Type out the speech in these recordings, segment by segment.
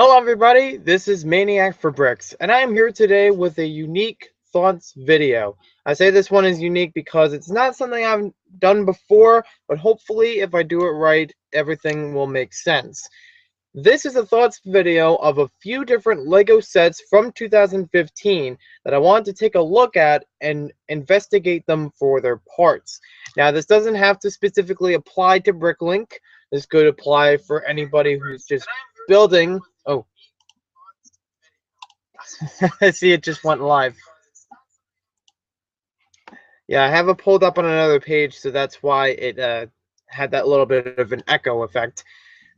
Hello everybody, this is Maniac for Bricks, and I am here today with a unique thoughts video. I say this one is unique because it's not something I've done before, but hopefully if I do it right, everything will make sense. This is a thoughts video of a few different LEGO sets from 2015 that I want to take a look at and investigate them for their parts. Now, this doesn't have to specifically apply to Bricklink. This could apply for anybody who's just building. Oh, I see it just went live. Yeah, I have it pulled up on another page, so that's why it had that little bit of an echo effect.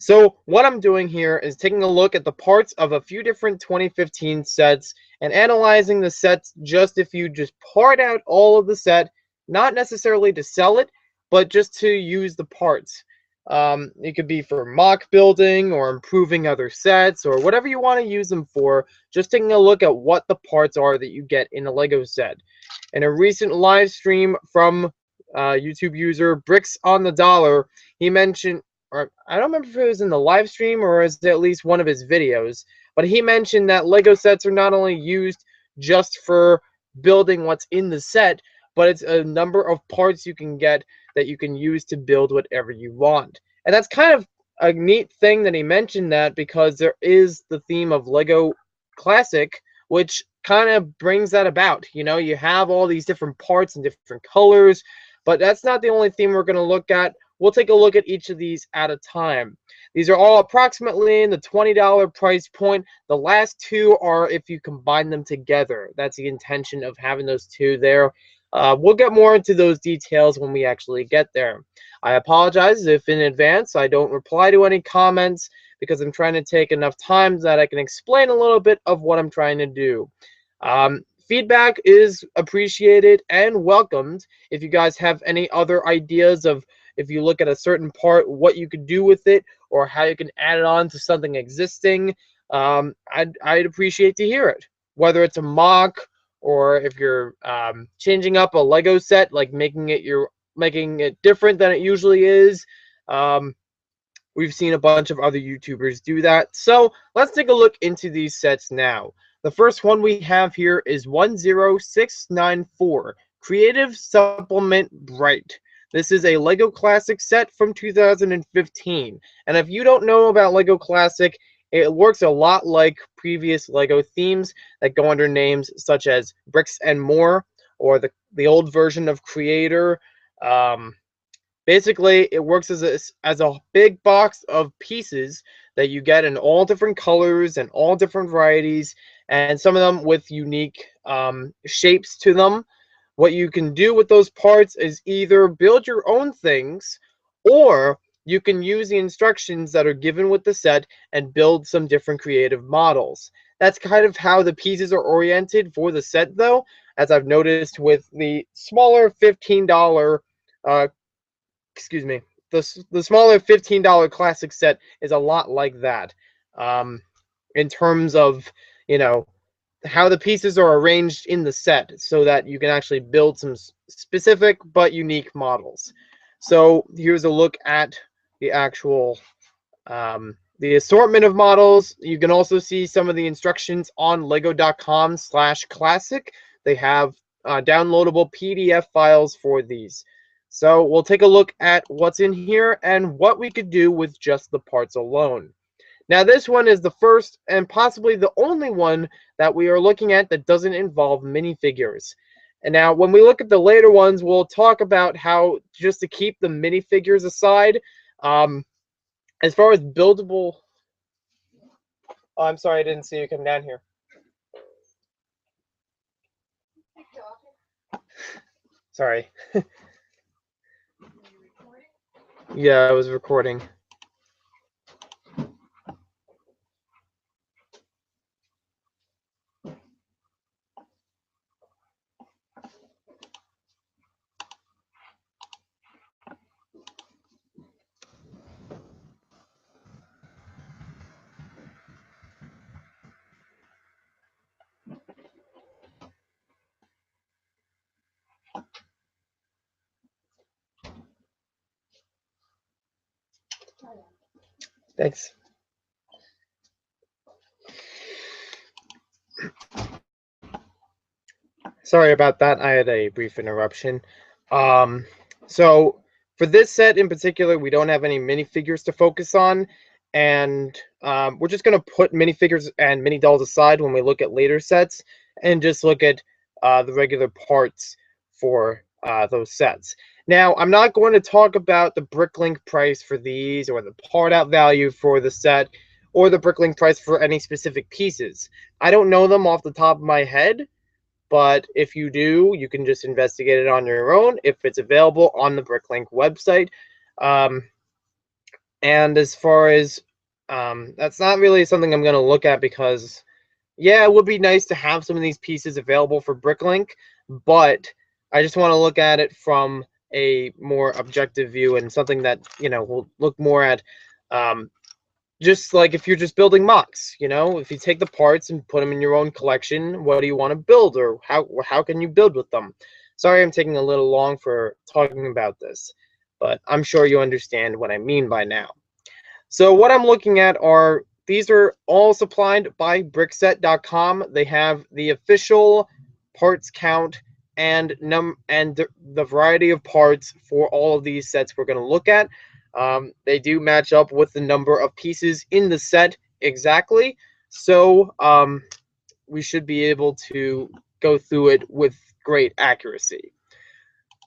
So what I'm doing here is taking a look at the parts of a few different 2015 sets and analyzing the sets just if you just part out all of the set, not necessarily to sell it, but just to use the parts. It could be for mock building or improving other sets or whatever you want to use them for, just taking a look at what the parts are that you get in a Lego set. In a recent live stream from YouTube user Bricks on the Dollar, he mentioned, or I don't remember if it was in the live stream or is at least one of his videos, but he mentioned that Lego sets are not only used just for building what's in the set, but it's a number of parts you can get that you can use to build whatever you want. And that's kind of a neat thing that he mentioned that, because there is the theme of Lego Classic, which kind of brings that about. You know, you have all these different parts and different colors, but that's not the only theme we're going to look at. We'll take a look at each of these at a time. These are all approximately in the $20 price point. The last two are if you combine them together. That's the intention of having those two there. We'll get more into those details when we actually get there. I apologize if in advance I don't reply to any comments, because I'm trying to take enough time that I can explain a little bit of what I'm trying to do. Feedback is appreciated and welcomed. If you guys have any other ideas of, if you look at a certain part, what you could do with it or how you can add it on to something existing, I'd appreciate to hear it. Whether it's a mock or if you're changing up a Lego set, like making it different than it usually is. We've seen a bunch of other YouTubers do that. So let's take a look into these sets now. The first one we have here is 10694, Creative Supplement Bright. This is a Lego Classic set from 2015. And if you don't know about Lego Classic, it works a lot like previous Lego themes that go under names such as Bricks and More, or the old version of Creator. Basically, it works as a big box of pieces that you get in all different colors and all different varieties, and some of them with unique shapes to them. What you can do with those parts is either build your own things, or you can use the instructions that are given with the set and build some different creative models. That's kind of how the pieces are oriented for the set, though, as I've noticed with the smaller $15 excuse me, the smaller $15 classic set is a lot like that, in terms of, you know, how the pieces are arranged in the set so that you can actually build some specific but unique models. So here's a look at the actual the assortment of models. You can also see some of the instructions on lego.com/classic. They have downloadable PDF files for these. So we'll take a look at what's in here and what we could do with just the parts alone. Now, this one is the first and possibly the only one that we are looking at that doesn't involve minifigures. And now, when we look at the later ones, we'll talk about how, just to keep the minifigures aside, as far as buildable... Oh, I'm sorry, I didn't see you come down here. Sorry. Yeah, I was recording. Thanks. Sorry about that. I had a brief interruption. Um, so for this set in particular, we don't have any minifigures to focus on, and we're just gonna put minifigures and mini dolls aside when we look at later sets, and just look at the regular parts for those sets. Now, I'm not going to talk about the bricklink price for these, or the part out value for the set, or the bricklink price for any specific pieces. I don't know them off the top of my head, but if you do, you can just investigate it on your own if it's available on the Bricklink website. Um, and as far as that's not really something I'm going to look at because, yeah, it would be nice to have some of these pieces available for Bricklink, but I just want to look at it from a more objective view and something that, will look more at um, just like if you're just building mocks, if you take the parts and put them in your own collection, what do you want to build, or how can you build with them? Sorry, I'm taking a little long for talking about this, but I'm sure you understand what I mean by now. So what I'm looking at are, these are all supplied by brickset.com. They have the official parts count and the variety of parts for all of these sets we're going to look at. They do match up with the number of pieces in the set exactly, so we should be able to go through it with great accuracy.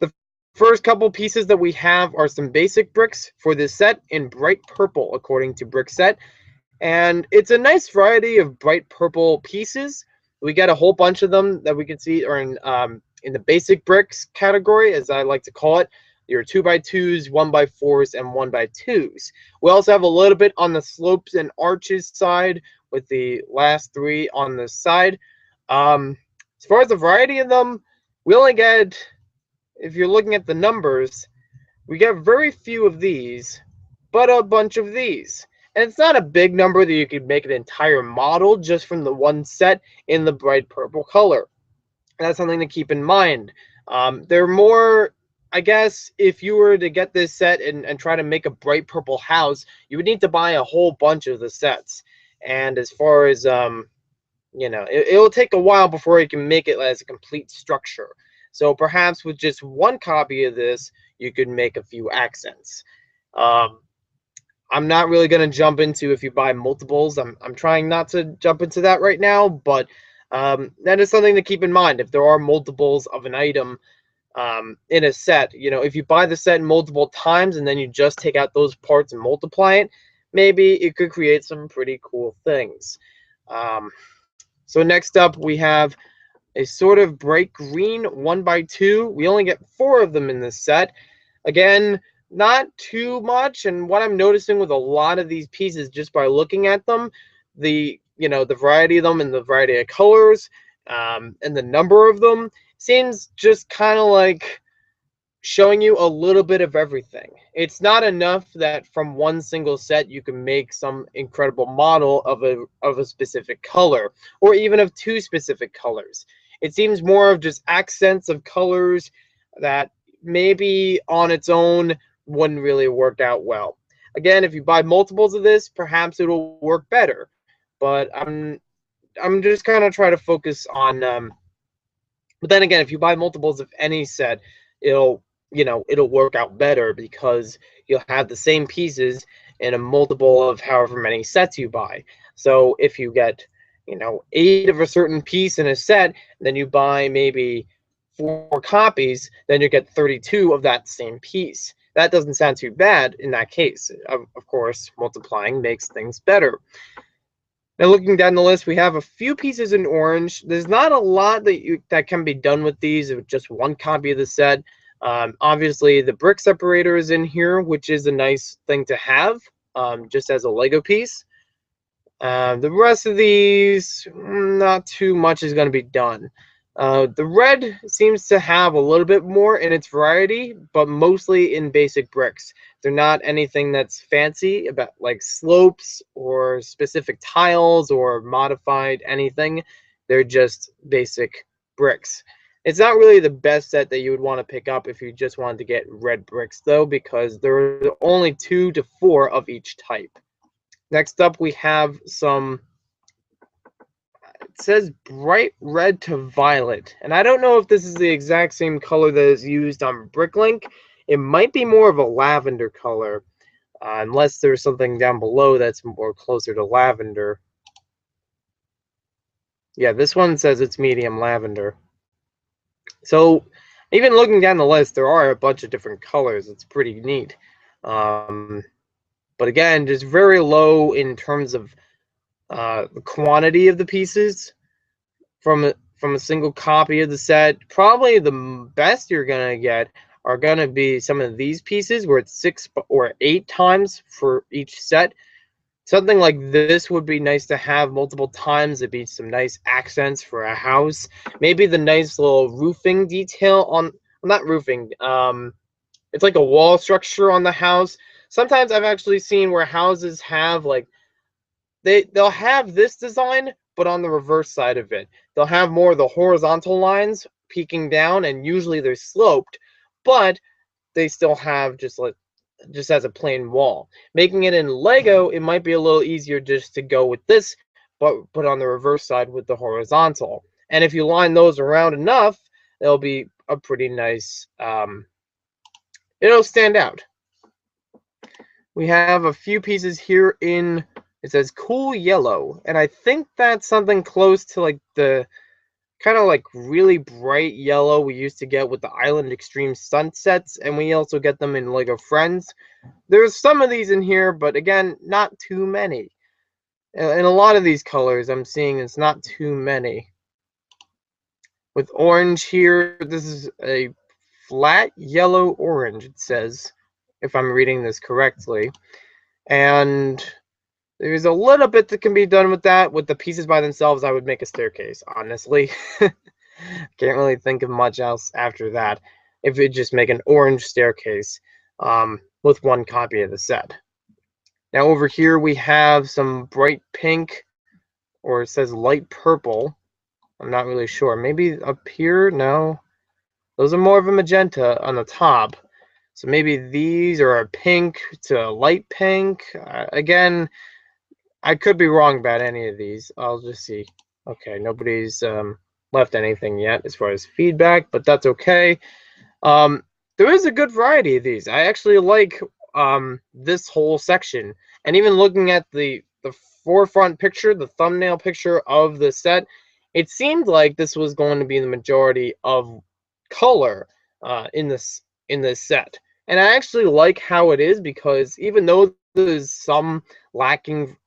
The first couple pieces that we have are some basic bricks for this set in bright purple, according to Brickset. And it's a nice variety of bright purple pieces. We got a whole bunch of them that we can see are in the basic bricks category, as I like to call it. Your 2x2s, 1x4s, and 1x2s. We also have a little bit on the slopes and arches side, with the last three on the side. As far as the variety of them, we only get, if you're looking at the numbers, we get very few of these, but a bunch of these. And it's not a big number that you could make an entire model just from the one set in the bright purple color. That's something to keep in mind. They're more, I guess, if you were to get this set and try to make a bright purple house, you would need to buy a whole bunch of the sets. And as far as, it'll take a while before you can make it as a complete structure. So perhaps with just one copy of this, you could make a few accents. I'm not really going to jump into if you buy multiples. I'm trying not to jump into that right now, but that is something to keep in mind. If there are multiples of an item in a set, if you buy the set multiple times and then you just take out those parts and multiply it, maybe it could create some pretty cool things. So next up, we have a sort of bright green 1x2. We only get 4 of them in this set. Again, not too much, and what I'm noticing with a lot of these pieces, just by looking at them, the variety of them and the variety of colors, and the number of them, seems just kind of like showing you a little bit of everything. It's not enough that from one single set you can make some incredible model of a specific color, or even of 2 specific colors. It seems more of just accents of colors that maybe on its own wouldn't really work out well. Again, if you buy multiples of this, perhaps it'll work better. But I'm just kind of trying to focus on. But then again, if you buy multiples of any set, it'll it'll work out better because you'll have the same pieces in a multiple of however many sets you buy. So if you get 8 of a certain piece in a set, then you buy maybe 4 copies, then you get 32 of that same piece. That doesn't sound too bad in that case. Of course, multiplying makes things better. Now, looking down the list, we have a few pieces in orange. There's not a lot that can be done with these with just one copy of the set. Obviously, the brick separator is in here, which is a nice thing to have, just as a Lego piece. The rest of these, not too much is going to be done. The red seems to have a little bit more in its variety, but mostly in basic bricks. They're not anything that's fancy about like slopes or specific tiles or modified anything. They're just basic bricks. It's not really the best set that you would want to pick up if you just wanted to get red bricks, though, because there are only 2 to 4 of each type. Next up, we have some says bright red to violet, and I don't know if this is the exact same color that is used on Bricklink. It might be more of a lavender color, unless there's something down below that's more closer to lavender. Yeah, this one says it's medium lavender. So even looking down the list, there are a bunch of different colors. It's pretty neat. But again, just very low in terms of the quantity of the pieces from a single copy of the set. Probably the best you're gonna get are gonna be some of these pieces where it's 6 or 8 times for each set. Something like this would be nice to have multiple times. It'd be some nice accents for a house. Maybe the nice little roofing detail on, well, not roofing, it's like a wall structure on the house. Sometimes I've actually seen where houses have like they'll have this design, but on the reverse side of it. They'll have more of the horizontal lines peeking down, and usually they're sloped, but they still have just as a plain wall. Making it in Lego, it might be a little easier just to go with this, but put on the reverse side with the horizontal. And if you line those around enough, it'll be a pretty nice, it'll stand out. We have a few pieces here in, it says cool yellow, and I think that's something close to like the kind of like really bright yellow we used to get with the Island Extreme Sunsets, and we also get them in Lego Friends. There's some of these in here, but again, not too many. And a lot of these colors I'm seeing it's not too many. With orange here, this is a flat yellow orange, it says, if I'm reading this correctly. And there's a little bit that can be done with that. With the pieces by themselves, I would make a staircase, honestly. Can't really think of much else after that. If it just make an orange staircase with one copy of the set. Now over here we have some bright pink, or it says light purple. I'm not really sure. Maybe up here? No. Those are more of a magenta on the top. So maybe these are a pink to a light pink. Again, I could be wrong about any of these. I'll just see. Okay, nobody's left anything yet as far as feedback, but that's okay. There is a good variety of these. I actually like this whole section. And even looking at the forefront picture, the thumbnail picture of the set, it seemed like this was going to be the majority of color in this set. And I actually like how it is, because even though there's some lacking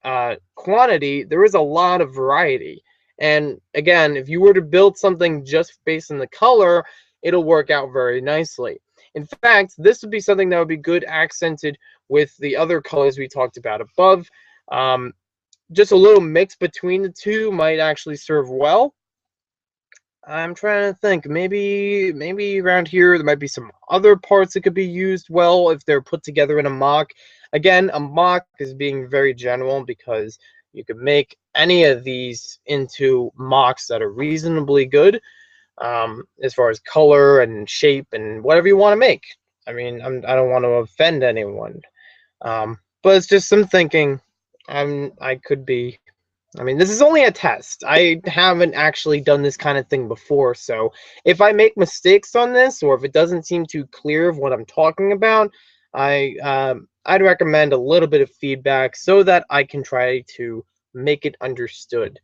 quantity, there is a lot of variety. And again, if you were to build something just based on the color, it'll work out very nicely. In fact, this would be something that would be good accented with the other colors we talked about above. Just a little mix between the two might actually serve well. I'm trying to think. Maybe around here there might be some other parts that could be used well if they're put together in a mock. Again, a mock is being very general, because you could make any of these into mocks that are reasonably good, as far as color and shape and whatever you want to make. I mean, I don't want to offend anyone, but it's just some thinking. I could be. I mean, this is only a test. I haven't actually done this kind of thing before, so if I make mistakes on this, or if it doesn't seem too clear of what I'm talking about, I'd recommend a little bit of feedback so that I can try to make it understood.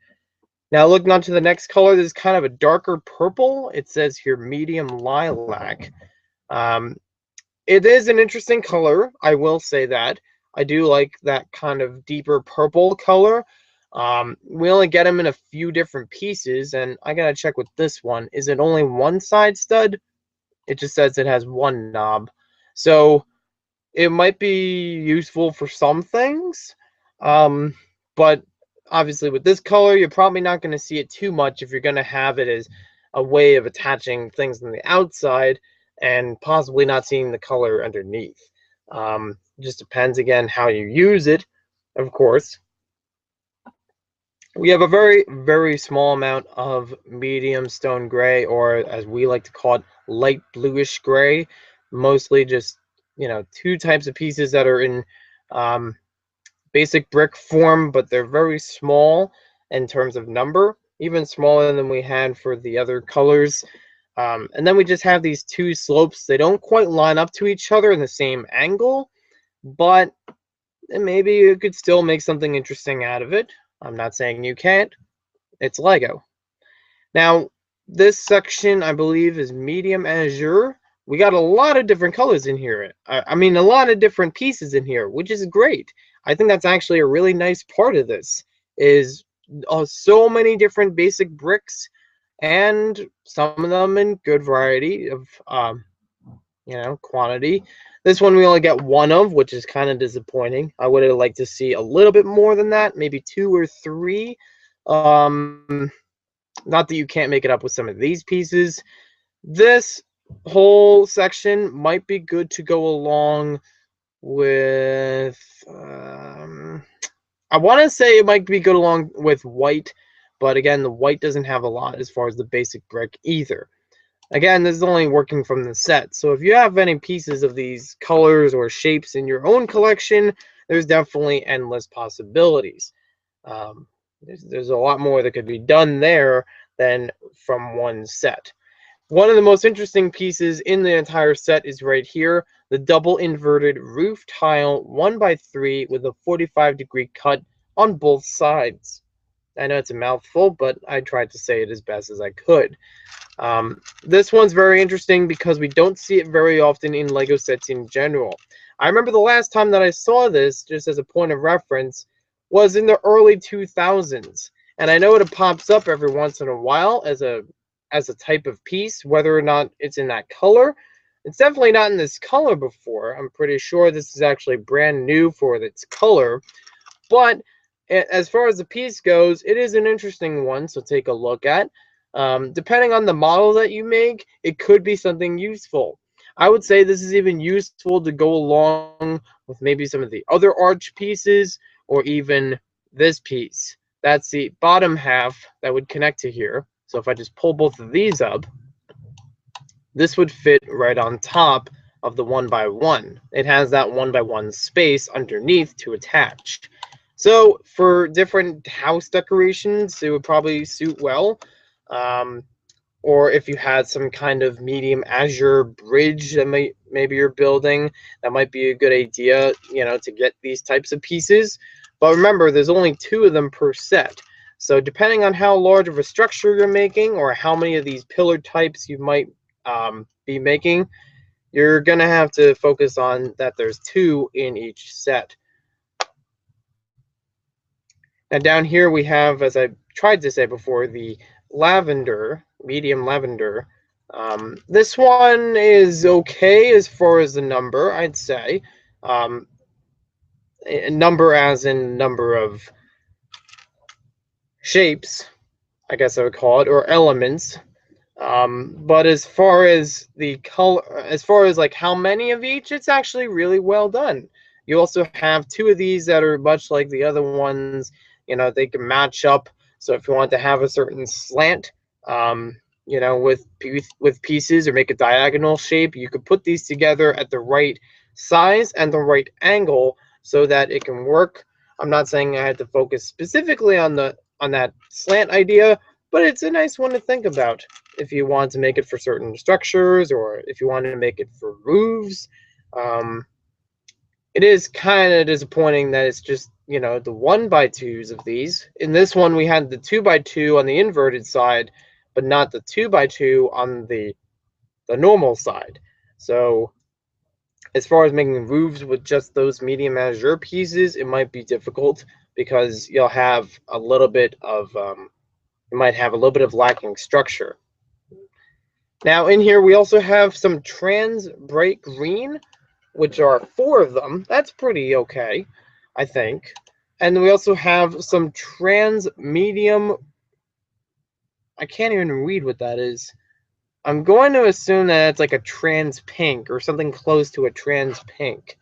Now, looking on to the next color, this is kind of a darker purple. It says here medium lilac. It is an interesting color, I will say that. I do like that kind of deeper purple color. We only get them in a few different pieces, and I gotta check with this one. Is it only one side stud? It just says it has one knob. So it might be useful for some things, but obviously with this color, you're probably not going to see it too much if you're going to have it as a way of attaching things on the outside and possibly not seeing the color underneath. Just depends, again, how you use it, of course. We have a very, very small amount of medium stone gray, or as we like to call it, light bluish gray. Mostly just, two types of pieces that are in basic brick form, but they're very small in terms of number. even smaller than we had for the other colors. And then we just have these two slopes. They don't quite line up to each other in the same angle, but maybe you could still make something interesting out of it. I'm not saying you can't. It's Lego. Now, this section, I believe, is medium azure. We got a lot of different colors in here. I mean, a lot of different pieces in here, which is great. I think that's actually a really nice part of this, is so many different basic bricks, and some of them in good variety of, quantity. This one we only get one of, which is kind of disappointing. I would have liked to see a little bit more than that, maybe two or three. Um, Not that you can't make it up with some of these pieces. This whole section might be good to go along with. I want to say it might be good along with white, but again, the white doesn't have a lot as far as the basic brick either. Again, this is only working from the set, so if you have any pieces of these colors or shapes in your own collection, there's definitely endless possibilities. Um, there's a lot more that could be done there than from one set. One of the most interesting pieces in the entire set is right here, the double inverted roof tile 1x3 with a 45-degree cut on both sides. I know it's a mouthful, but I tried to say it as best as I could. This one's very interesting because we don't see it very often in Lego sets in general. I remember the last time that I saw this, just as a point of reference, was in the early 2000s. And I know it pops up every once in a while as a type of piece, whether or not it's in that color. It's definitely not in this color before. I'm pretty sure this is actually brand new for its color. But as far as the piece goes, it is an interesting one, so take a look at. Depending on the model that you make, it could be something useful. I would say this is even useful to go along with maybe some of the other arch pieces, or even this piece. That's the bottom half that would connect to here. So if I just pull both of these up, this would fit right on top of the 1x1. It has that 1x1 space underneath to attach. So for different house decorations, it would probably suit well. Or if you had some kind of medium azure bridge that maybe you're building, that might be a good idea, to get these types of pieces. But remember, there's only two of them per set. So depending on how large of a structure you're making, or how many of these pillar types you might be making, you're going to have to focus on that there's two in each set. Now down here we have, as I tried to say before, the lavender, medium lavender. This one is okay as far as the number, I'd say. Number as in number of shapes, I guess I would call it, or elements. But as far as the color, as far as like how many of each, it's actually really well done. You also have two of these that are much like the other ones. They can match up. So if you want to have a certain slant, with pieces, or make a diagonal shape, you could put these together at the right size and the right angle so that it can work. I'm not saying I had to focus specifically on that slant idea, but it's a nice one to think about if you want to make it for certain structures, or if you want to make it for roofs. It is kind of disappointing that it's just, the 1x2s of these. In this one, we had the 2x2 on the inverted side, but not the 2x2 on the normal side. So as far as making roofs with just those medium azure pieces, it might be difficult, because you'll have a little bit of you might have a little bit of lacking structure. Now in here we also have some trans bright green, which are 4 of them. That's pretty okay, I think. And we also have some trans medium. I can't even read what that is. I'm going to assume that it's like a trans pink, or something close to a trans pink.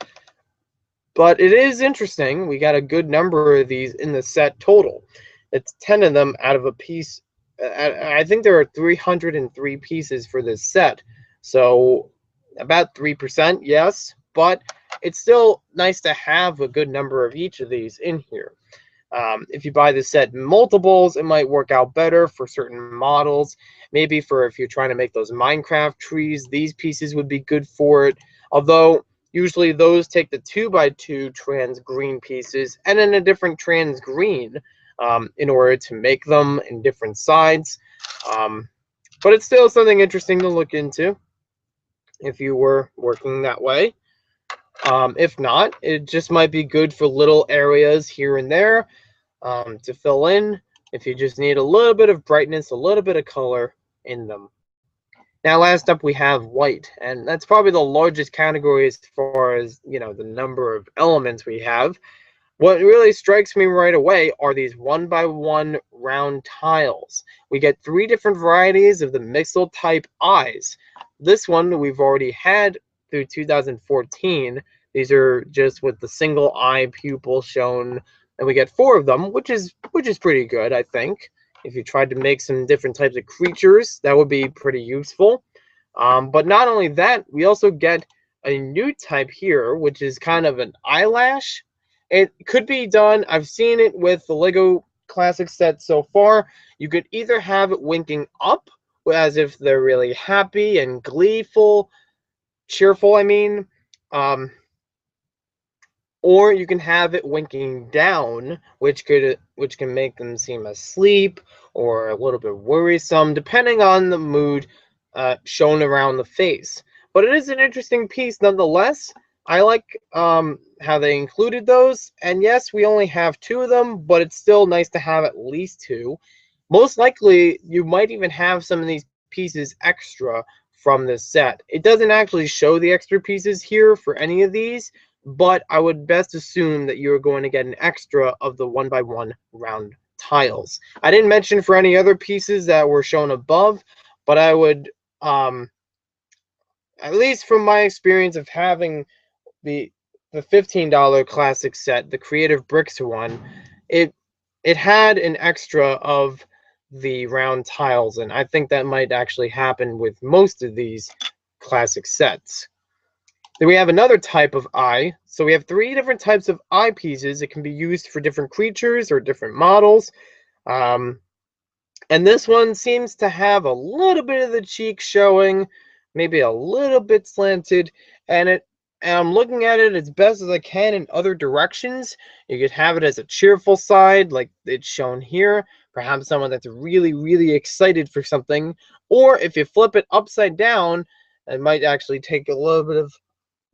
But it is interesting. We got a good number of these in the set total. It's 10 of them out of a piece. I think there are 303 pieces for this set. So about 3%, yes. But it's still nice to have a good number of each of these in here. If you buy the set in multiples, it might work out better for certain models. Maybe for if you're trying to make those Minecraft trees, these pieces would be good for it. Although usually those take the 2x2 trans green pieces and then a different trans green in order to make them in different sides. But it's still something interesting to look into if you were working that way. If not, it just might be good for little areas here and there to fill in if you just need a little bit of brightness, a little bit of color in them. Now, last up, we have white, and that's probably the largest category as far as, you know, the number of elements we have. What really strikes me right away are these 1x1 round tiles. We get 3 different varieties of the Mixel type eyes. This one we've already had through 2014. These are just with the single eye pupil shown, and we get 4 of them, which is pretty good, I think. If you tried to make some different types of creatures, that would be pretty useful. But not only that, we also get a new type here, which is kind of an eyelash. It could be done. I've seen it with the Lego Classic set so far. You could either have it winking up, as if they're really happy and gleeful, cheerful, I mean. Or you can have it winking down, which can make them seem asleep or a little bit worrisome, depending on the mood shown around the face. But it is an interesting piece nonetheless. I like how they included those, and yes, we only have 2 of them, but it's still nice to have at least 2. Most likely, you might even have some of these pieces extra from this set. It doesn't actually show the extra pieces here for any of these, but I would best assume that you're going to get an extra of the 1x1 round tiles. I didn't mention for any other pieces that were shown above, but I would, at least from my experience of having the $15 classic set, the Creative Bricks one, it had an extra of the round tiles, and I think that might actually happen with most of these classic sets. Then we have another type of eye. So we have 3 different types of eye pieces. It can be used for different creatures or different models. And this one seems to have a little bit of the cheek showing, maybe a little bit slanted. And I'm looking at it as best as I can in other directions. You could have it as a cheerful side, like it's shown here. Perhaps someone that's really, really excited for something. Or if you flip it upside down, it might actually take a little bit of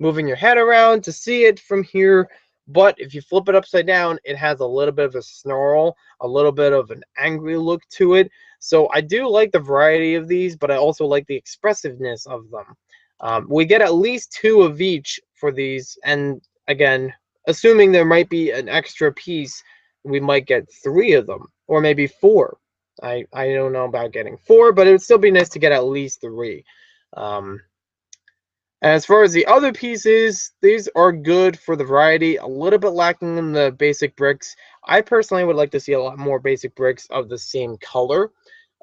moving your head around to see it from here. But if you flip it upside down, it has a little bit of a snarl, a little bit of an angry look to it. So I do like the variety of these, but I also like the expressiveness of them. We get at least 2 of each for these, and again, assuming there might be an extra piece, we might get 3 of them, or maybe 4. I don't know about getting 4, but it would still be nice to get at least 3. As far as the other pieces, these are good for the variety, a little bit lacking in the basic bricks. I personally would like to see a lot more basic bricks of the same color.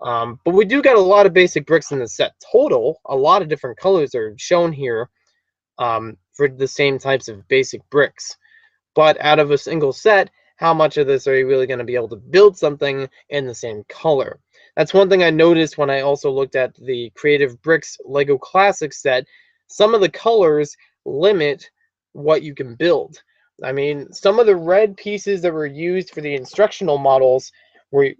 But we do get a lot of basic bricks in the set total. A lot of different colors are shown here for the same types of basic bricks. But out of a single set, how much of this are you really going to be able to build something in the same color? That's one thing I noticed when I also looked at the Creative Bricks Lego Classic set. Some of the colors limit what you can build. I mean, some of the red pieces that were used for the instructional models were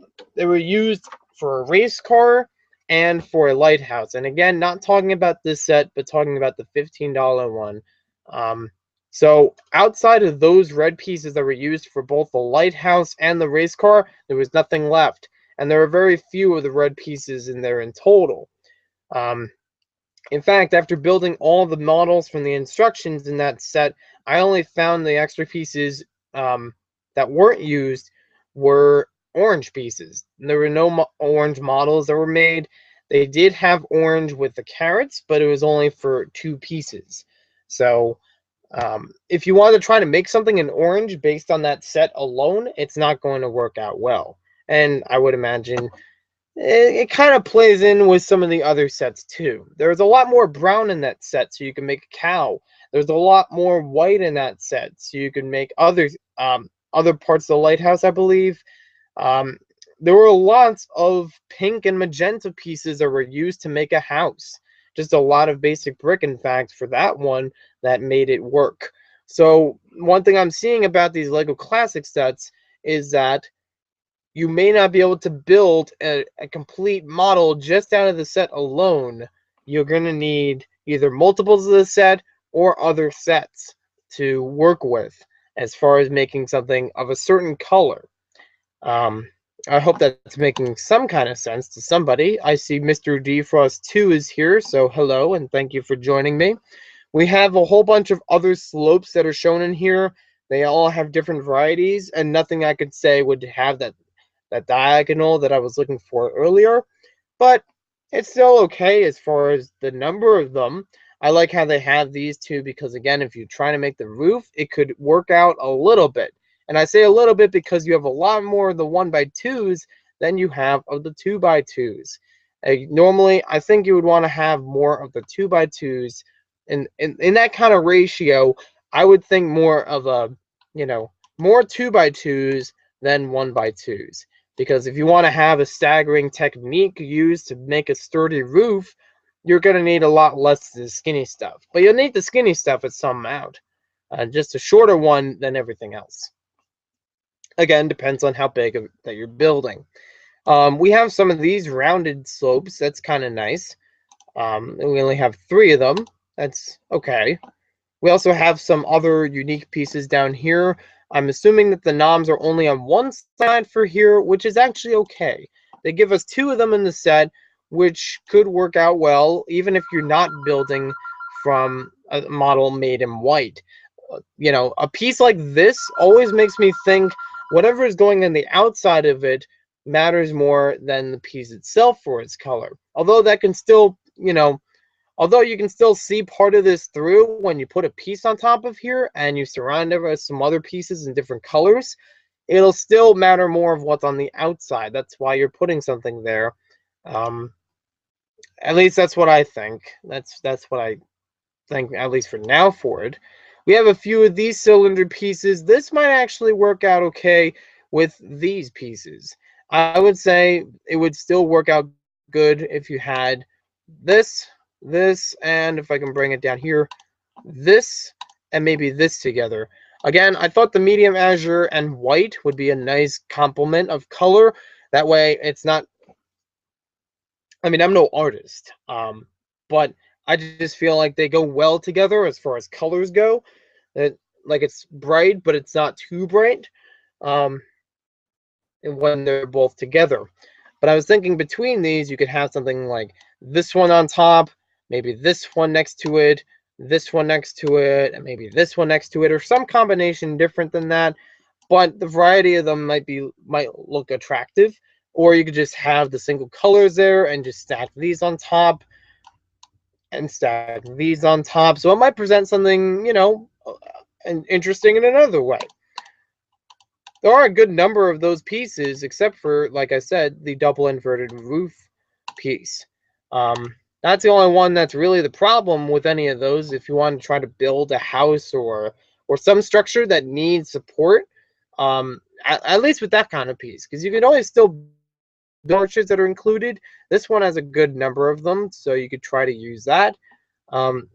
used for a race car and for a lighthouse. And again, not talking about this set, but talking about the $15 one. So outside of those red pieces that were used for both the lighthouse and the race car, there was nothing left. And there are very few of the red pieces in there in total. In fact, after building all the models from the instructions in that set, I only found the extra pieces that weren't used were orange pieces. There were no orange models that were made. They did have orange with the carrots, but it was only for 2 pieces. So if you want to try to make something in orange based on that set alone, it's not going to work out well. And I would imagine it kind of plays in with some of the other sets too. There's a lot more brown in that set, so you can make a cow. There's a lot more white in that set, so you can make other other parts of the lighthouse, I believe. Um, there were lots of pink and magenta pieces that were used to make a house. Just a lot of basic brick, in fact, for that one that made it work. So one thing I'm seeing about these Lego Classic sets is that you may not be able to build a complete model just out of the set alone. You're going to need either multiples of the set or other sets to work with as far as making something of a certain color. Um, I hope that's making some kind of sense to somebody. I see Mr. Defrost 2 is here, so hello and thank you for joining me. We have a whole bunch of other slopes that are shown in here. They all have different varieties, and nothing I could say would have that diagonal that I was looking for earlier, but it's still okay as far as the number of them. I like how they have these two because, again, if you try to make the roof, it could work out a little bit. And I say a little bit because you have a lot more of the 1x2s than you have of the 2x2s. Normally, I think you would want to have more of the 2x2s. In that kind of ratio, I would think more of a, more 2x2s than 1x2s. Because if you want to have a staggering technique used to make a sturdy roof, you're going to need a lot less of the skinny stuff. But you'll need the skinny stuff at some amount. Just a shorter one than everything else. Again, depends on how big that you're building. We have some of these rounded slopes. That's kind of nice. We only have 3 of them. That's okay. We also have some other unique pieces down here. I'm assuming that the noms are only on one side for here, which is actually okay. They give us 2 of them in the set, which could work out well, even if you're not building from a model made in white. A piece like this always makes me think whatever is going on the outside of it matters more than the piece itself for its color. Although that can still, although you can still see part of this through when you put a piece on top of here and you surround it with some other pieces in different colors, it'll still matter more of what's on the outside. That's why you're putting something there. At least that's what I think. That's what I think, at least for now, for it. We have a few of these cylinder pieces. This might actually work out okay with these pieces. I would say it would still work out good if you had this, and if I can bring it down here, this, and maybe this together. Again, I thought the medium azure and white would be a nice complement of color. That way it's not, I mean, I'm no artist, but I just feel like they go well together as far as colors go. Like it's bright, but it's not too bright. And when they're both together. But I was thinking between these, you could have something like this one on top, maybe this one next to it, this one next to it, and maybe this one next to it, or some combination different than that. But the variety of them might look attractive. Or you could just have the single colors there and just stack these on top and stack these on top. So it might present something, interesting in another way. There are a good number of those pieces, except for, like I said, the double inverted roof piece. That's the only one that's really the problem with any of those. If you want to try to build a house or some structure that needs support, at least with that kind of piece, because you can always still build arches that are included. This one has a good number of them, so you could try to use that.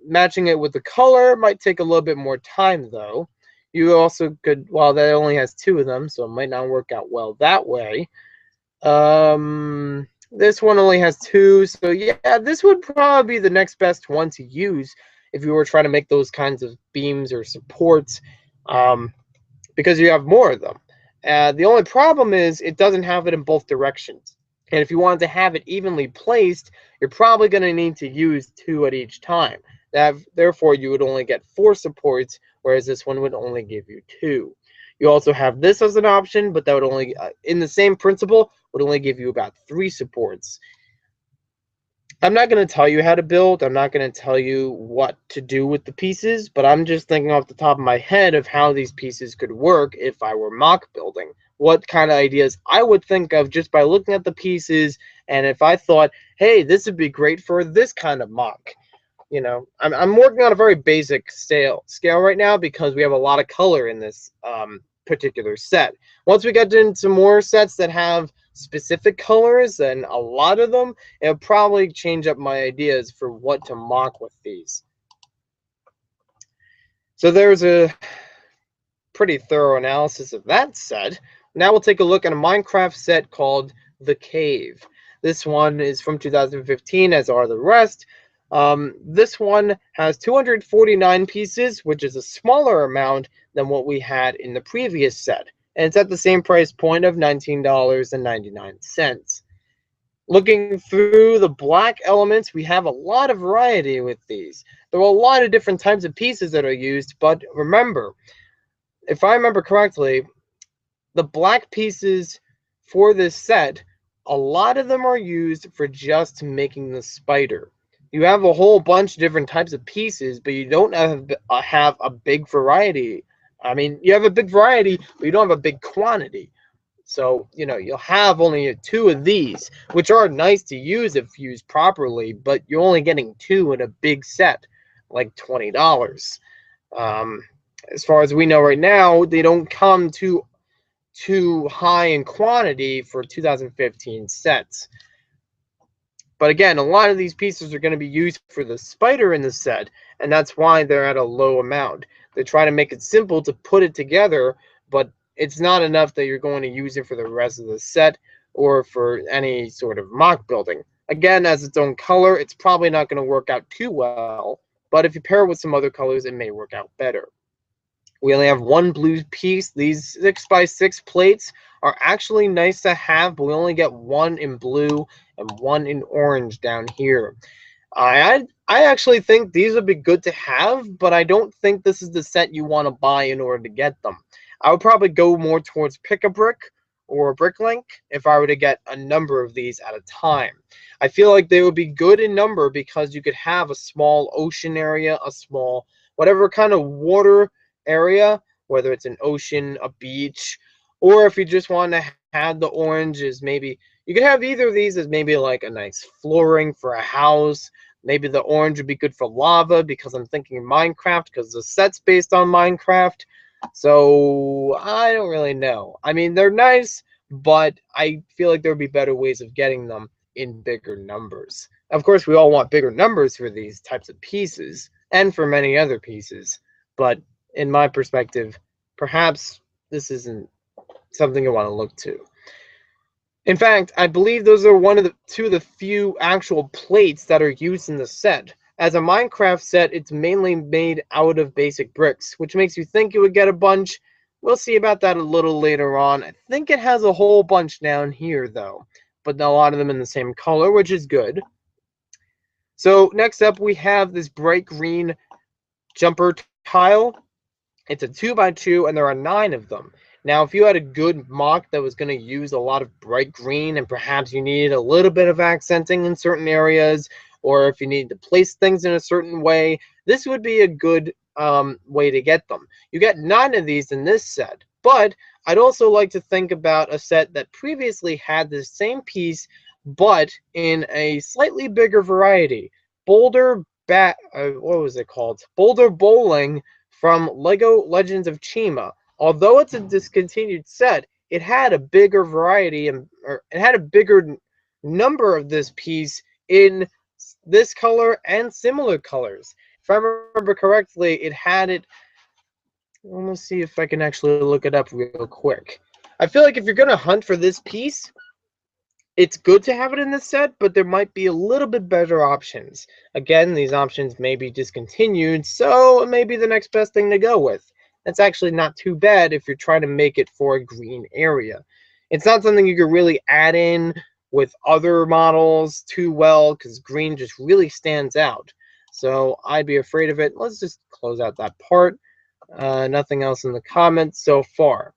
Matching it with the color might take a little bit more time, though. You also could, well, that only has 2 of them, so it might not work out well that way. This one only has 2, so yeah, this would probably be the next best one to use if you were trying to make those kinds of beams or supports, because you have more of them. The only problem is it doesn't have it in both directions. And if you wanted to have it evenly placed, you're probably going to need to use 2 at each time. Therefore, you would only get 4 supports, whereas this one would only give you 2. You also have this as an option, but that would only, in the same principle, would only give you about 3 supports. I'm not going to tell you how to build. I'm not going to tell you what to do with the pieces, but I'm just thinking off the top of my head of how these pieces could work if I were mock building. What kind of ideas I would think of just by looking at the pieces, and if I thought, hey, this would be great for this kind of mock. I'm working on a very basic scale right now because we have a lot of color in this particular set. Once we get into more sets that have specific colors, and a lot of them, it'll probably change up my ideas for what to mock with these. So there's a pretty thorough analysis of that set. Now we'll take a look at a Minecraft set called The Cave. This one is from 2015, as are the rest. This one has 249 pieces, which is a smaller amount than what we had in the previous set. And it's at the same price point of $19.99. Looking through the black elements, we have a lot of variety with these. There are a lot of different types of pieces that are used, but remember, if I remember correctly, the black pieces for this set, a lot of them are used for just making the spider. You have a whole bunch of different types of pieces, but you don't have a big variety. I mean, you have a big variety, but you don't have a big quantity. So, you'll have only 2 of these, which are nice to use if used properly, but you're only getting 2 in a big set, like $20. As far as we know right now, they don't come too high in quantity for 2015 sets. But again, a lot of these pieces are going to be used for the spider in the set, and that's why they're at a low amount. They try to make it simple to put it together, but it's not enough that you're going to use it for the rest of the set or for any sort of mock building. Again, as its own color, it's probably not going to work out too well, but if you pair it with some other colors, it may work out better. We only have 1 blue piece. These 6x6 plates are actually nice to have, but we only get 1 in blue and 1 in orange down here. I actually think these would be good to have, but I don't think this is the set you want to buy in order to get them. I would probably go more towards Pick-a-Brick or Bricklink if I were to get a number of these at a time. I feel like they would be good in number because you could have a small ocean area, a small whatever kind of water area, whether it's an ocean, a beach, or if you just want to have the oranges, maybe you could have either of these as maybe like a nice flooring for a house. Maybe the orange would be good for lava because I'm thinking Minecraft because the set's based on Minecraft. So I don't really know. I mean, they're nice, but I feel like there would be better ways of getting them in bigger numbers. Of course, we all want bigger numbers for these types of pieces and for many other pieces, but in my perspective, perhaps this isn't something you want to look to. In fact, I believe those are 2 of the few actual plates that are used in the set. As a Minecraft set, it's mainly made out of basic bricks, which makes you think you would get a bunch. We'll see about that a little later on. I think it has a whole bunch down here, though, but a lot of them in the same color, which is good. So next up, we have this bright green jumper tile. It's a 2x2, and there are 9 of them. Now, if you had a good mock that was going to use a lot of bright green, and perhaps you needed a little bit of accenting in certain areas, or if you needed to place things in a certain way, this would be a good way to get them. You get 9 of these in this set, but I'd also like to think about a set that previously had the same piece, but in a slightly bigger variety. What was it called? Boulder Bowling from Lego Legends of Chima. Although it's a discontinued set, it had a bigger variety or it had a bigger number of this piece in this color and similar colors. If I remember correctly, it had it. Let's see if I can actually look it up real quick. I feel like if you're gonna hunt for this piece, it's good to have it in this set, but there might be a little bit better options. Again, these options may be discontinued, so it may be the next best thing to go with. That's actually not too bad if you're trying to make it for a green area. It's not something you can really add in with other models too well because green just really stands out. So I'd be afraid of it. Let's just close out that part. Nothing else in the comments so far.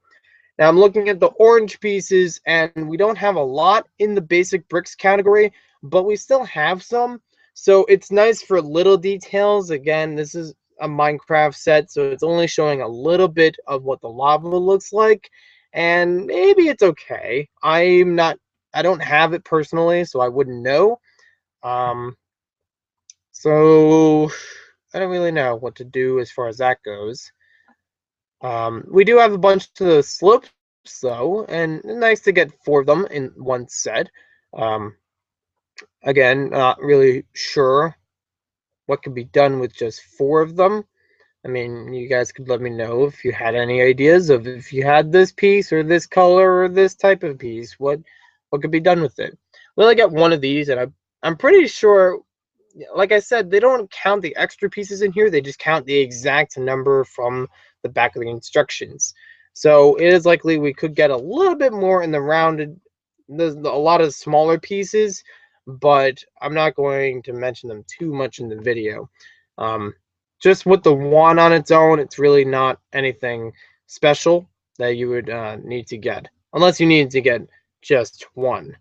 Now I'm looking at the orange pieces, and we don't have a lot in the basic bricks category, but we still have some. So it's nice for little details. Again, this is a Minecraft set, so it's only showing a little bit of what the lava looks like, and maybe it's okay. I don't have it personally, so I wouldn't know. So I don't really know what to do as far as that goes. We do have a bunch of the slopes though, and nice to get 4 of them in one set. Um, Again, not really sure what could be done with just 4 of them. I mean, you guys could let me know if you had any ideas of if you had this piece or this color or this type of piece, what could be done with it. We only got one of these, and I'm pretty sure, like I said, they don't count the extra pieces in here. They just count the exact number from the back of the instructions. So it is likely we could get a little bit more in the rounded, there's a lot of smaller pieces, but I'm not going to mention them too much in the video. Um, just with the one on its own, it's really not anything special that you would need to get, unless you need to get just one.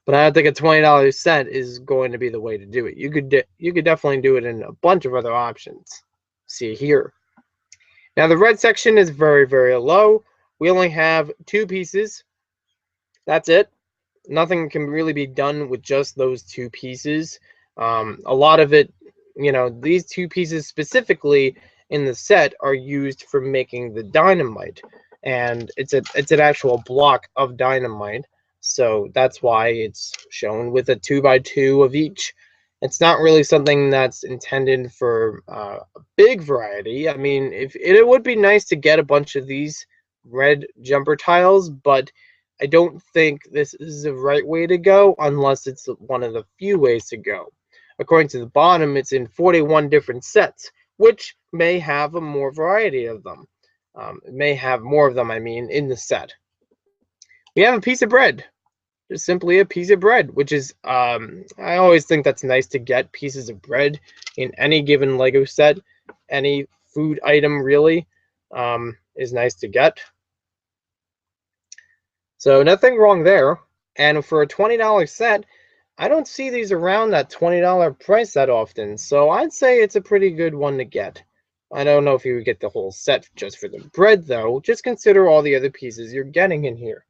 But I think a $20 set is going to be the way to do it. You could definitely do it in a bunch of other options. See here. Now the red section is very, very low. We only have 2 pieces. That's it. Nothing can really be done with just those 2 pieces. A lot of it, these 2 pieces specifically in the set are used for making the dynamite, and it's an actual block of dynamite. So that's why it's shown with a 2x2 of each. It's not really something that's intended for a big variety. I mean, if it would be nice to get a bunch of these red jumper tiles, but I don't think this is the right way to go unless it's one of the few ways to go. According to the bottom, it's in 41 different sets, which may have a more variety of them. It may have more of them, I mean, in the set. We have a piece of bread. Just simply a piece of bread, which is, I always think that's nice to get pieces of bread in any given Lego set. Any food item, really, is nice to get. So nothing wrong there. And for a $20 set, I don't see these around that $20 price that often. So I'd say it's a pretty good one to get. I don't know if you would get the whole set just for the bread, though. Just consider all the other pieces you're getting in here.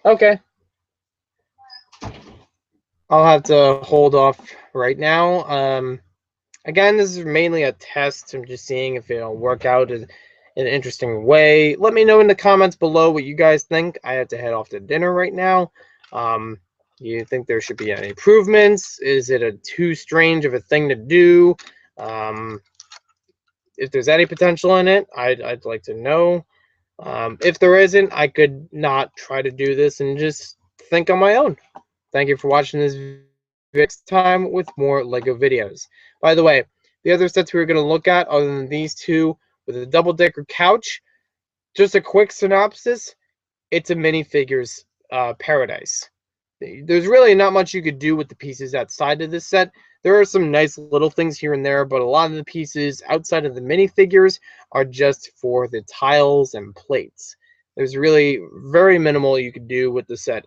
Okay. I'll have to hold off right now. Again, this is mainly a test. I'm just seeing if it'll work out in an interesting way. Let me know in the comments below what you guys think. I have to head off to dinner right now. Do you think there should be any improvements? Is it a too strange of a thing to do? If there's any potential in it, I'd like to know. If there isn't, I could not try to do this and just think on my own. Thank you for watching this video. Next time with more Lego videos. By the way, the other sets we were going to look at, other than these 2, with a double-decker couch, just a quick synopsis, it's a minifigures paradise. There's really not much you could do with the pieces outside of this set. There are some nice little things here and there, but a lot of the pieces outside of the minifigures are just for the tiles and plates. There's really very minimal you could do with the set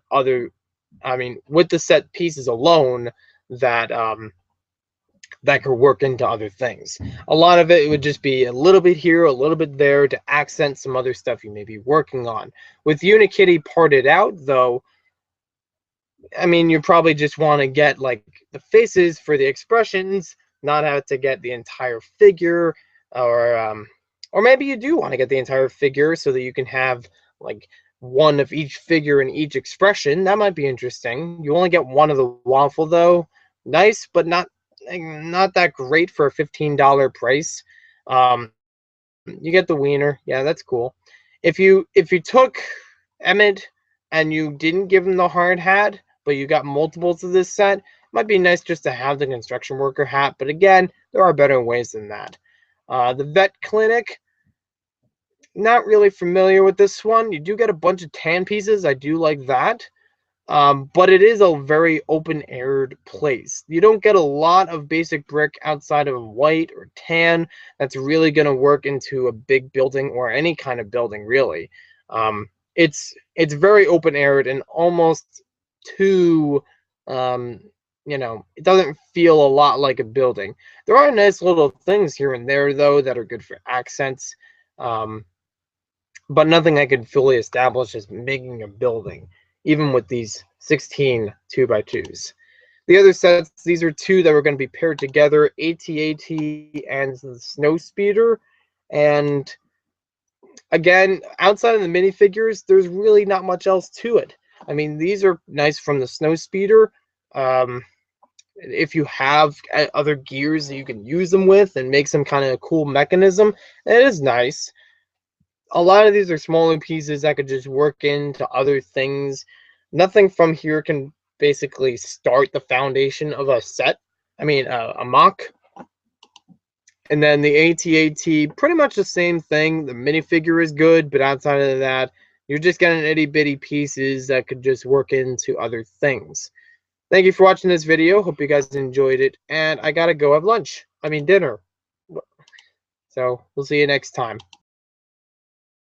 with the set pieces alone that that could work into other things. A lot of it would just be a little bit here, a little bit there to accent some other stuff you may be working on. With Unikitty parted out, though, I mean, you probably just want to get like the faces for the expressions, not have to get the entire figure, or maybe you do want to get the entire figure so that you can have like one of each figure in each expression. That might be interesting. You only get one of the waffle though. Nice, but not that great for a $15 price. You get the wiener. Yeah, that's cool. If you took Emmett and you didn't give him the hard hat, but you got multiples of this set, it might be nice just to have the construction worker hat. But again, there are better ways than that. The vet clinic, not really familiar with this one. You do get a bunch of tan pieces. I do like that. But it is a very open-aired place. You don't get a lot of basic brick outside of white or tan that's really going to work into a big building or any kind of building, really. It's very open-aired and almost too, it doesn't feel a lot like a building. There are nice little things here and there, though, that are good for accents, but nothing I could fully establish as making a building, even with these 16 2x2s. The other sets, these are two that were going to be paired together, AT-AT and the Snow Speeder. And again, outside of the minifigures, there's really not much else to it. I mean, these are nice from the Snow Speeder. If you have other gears that you can use them with and make some kind of cool mechanism, it is nice. A lot of these are smaller pieces that could just work into other things. Nothing from here can basically start the foundation of a set. I mean, a mock. And then the AT-AT, pretty much the same thing. The minifigure is good, but outside of that, you're just getting itty bitty pieces that could just work into other things. Thank you for watching this video. Hope you guys enjoyed it. And I gotta go have lunch. I mean dinner. So we'll see you next time.